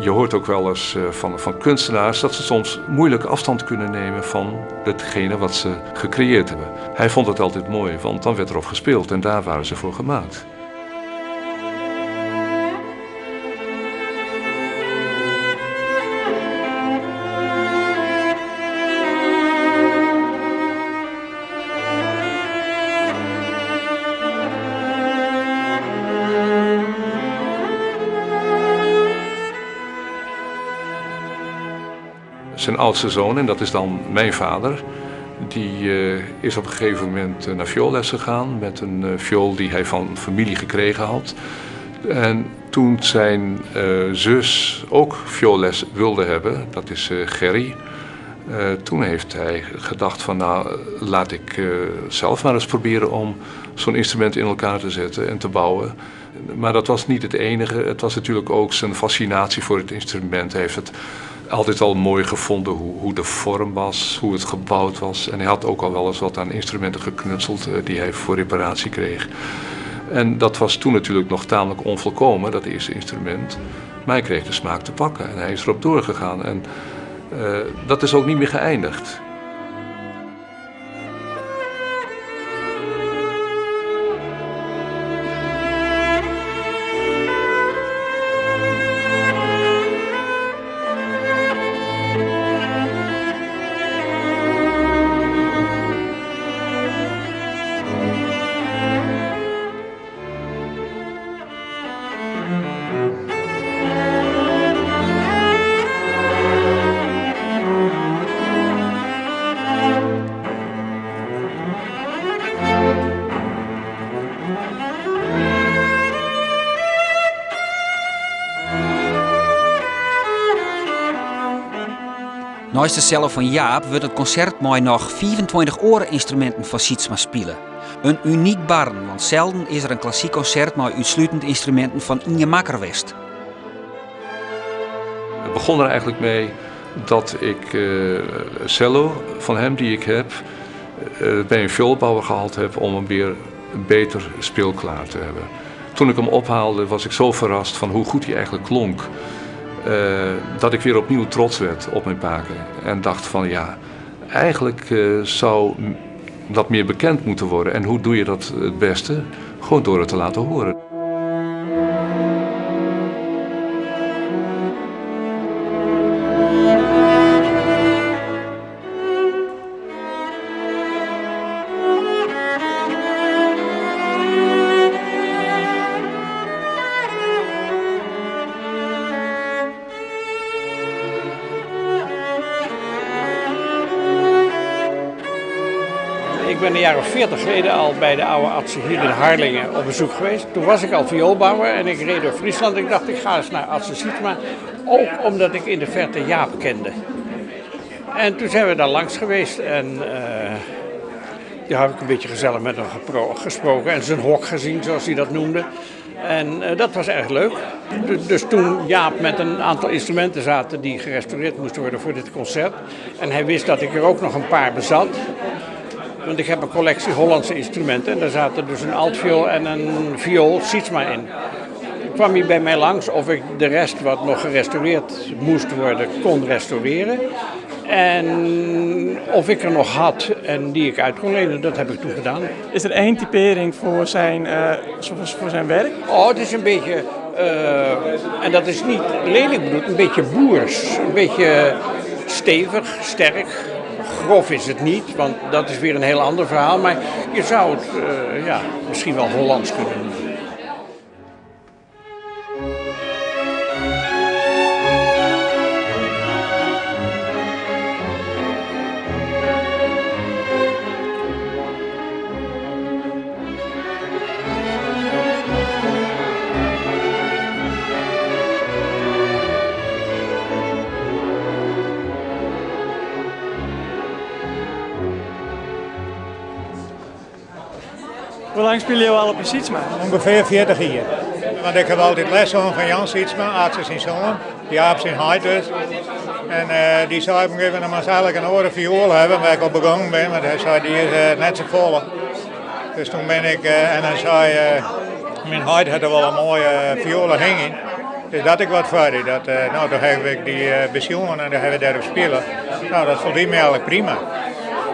Je hoort ook wel eens van kunstenaars dat ze soms moeilijk afstand kunnen nemen van hetgene wat ze gecreëerd hebben. Hij vond het altijd mooi, want dan werd erop gespeeld en daar waren ze voor gemaakt. Zijn oudste zoon, en dat is dan mijn vader, die is op een gegeven moment naar vioolles gegaan met een viool die hij van familie gekregen had. En toen zijn zus ook vioolles wilde hebben, dat is Gerry, toen heeft hij gedacht van nou laat ik zelf maar eens proberen om zo'n instrument in elkaar te zetten en te bouwen. Maar dat was niet het enige, het was natuurlijk ook zijn fascinatie voor het instrument. Hij heeft het altijd al mooi gevonden hoe de vorm was, hoe het gebouwd was. En hij had ook al wel eens wat aan instrumenten geknutseld die hij voor reparatie kreeg. En dat was toen natuurlijk nog tamelijk onvolkomen, dat eerste instrument. Maar hij kreeg de smaak te pakken en hij is erop doorgegaan. En dat is ook niet meer geëindigd. Naast de cellen van Jaap wordt het concert mooi nog 24 oren-instrumenten van Sietsma spelen. Een uniek barn, want zelden is er een klassiek concert met uitsluitend instrumenten van Inge Makkerwest. Het begon er eigenlijk mee dat ik cello van hem die ik heb bij een vioolbouwer gehaald heb om hem weer beter speelklaar te hebben. Toen ik hem ophaalde was ik zo verrast van hoe goed hij eigenlijk klonk. Dat ik weer opnieuw trots werd op mijn paken. En dacht van ja, eigenlijk zou dat meer bekend moeten worden. En hoe doe je dat het beste? Gewoon door het te laten horen. Ik ben een jaar of 40 geleden al bij de oude artsen hier in Harlingen op bezoek geweest. Toen was ik al vioolbouwer en ik reed door Friesland. Ik dacht, ik ga eens naar artsen Sietsma, ook omdat ik in de verte Jaap kende. En toen zijn we daar langs geweest en daar heb ik een beetje gezellig met hem gesproken en zijn hok gezien, zoals hij dat noemde. En dat was erg leuk. Dus toen Jaap met een aantal instrumenten zaten die gerestaureerd moesten worden voor dit concert. En hij wist dat ik er ook nog een paar bezat. Want ik heb een collectie Hollandse instrumenten en daar zaten dus een altviool en een viool Sietsma in. Toen kwam hij bij mij langs of ik de rest wat nog gerestaureerd moest worden kon restaureren. En of ik er nog had en die ik uit kon lenen, dat heb ik toen gedaan. Is er één typering voor zijn werk? Oh, het is een beetje, en dat is niet lelijk bedoeld, een beetje boers. Een beetje stevig, sterk. Grof is het niet, want dat is weer een heel ander verhaal. Maar je zou het misschien wel Hollands kunnen noemen. Hoe lang speel je al op een Sietsma? Ongeveer 40 jaar. Want ik heb altijd les gehad van Jan Sietsma, arts in Zoon. Die arts in Heid dus. En die zei op een gegeven moment, dat eigenlijk een oude viool hebben, waar ik op begonnen ben. Maar hij zei, die is net zo vol. Dus toen ben ik, en hij zei, mijn Heid had er wel een mooie violen hingen. Dus dat ik wat voor die. Dat, nou, dan heb ik die pensioen en dan hebben we daarop spelen. Nou, dat voldoet me eigenlijk prima.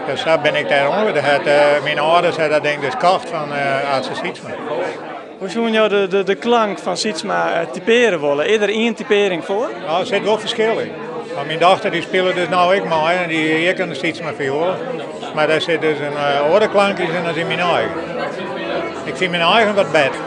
Dus daar ben ik daar onder. Mijn ouders hebben dat denk ik dus gekocht van Aartsen Sietsma. Hoe zou jou de klank van Sietsma typeren willen? Is er één typering voor? Nou, er zit wel verschil in. Want mijn dochter die speelt dus nou ik maar en die kan de Sietsma violen. Maar daar zit dus een oorklank in als in mijn eigen. Ik vind mijn eigen wat beter.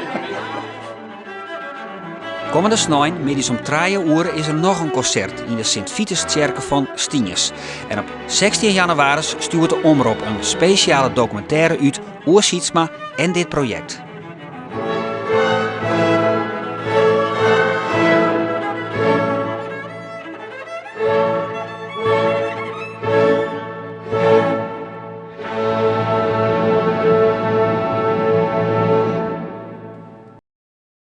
Komende snijn, middags om 3 uur, is er nog een concert in de Sint-Vituskerke van Stienjes. En op 16 januari stuurt de omroep een speciale documentaire uit over Sietsma en dit project.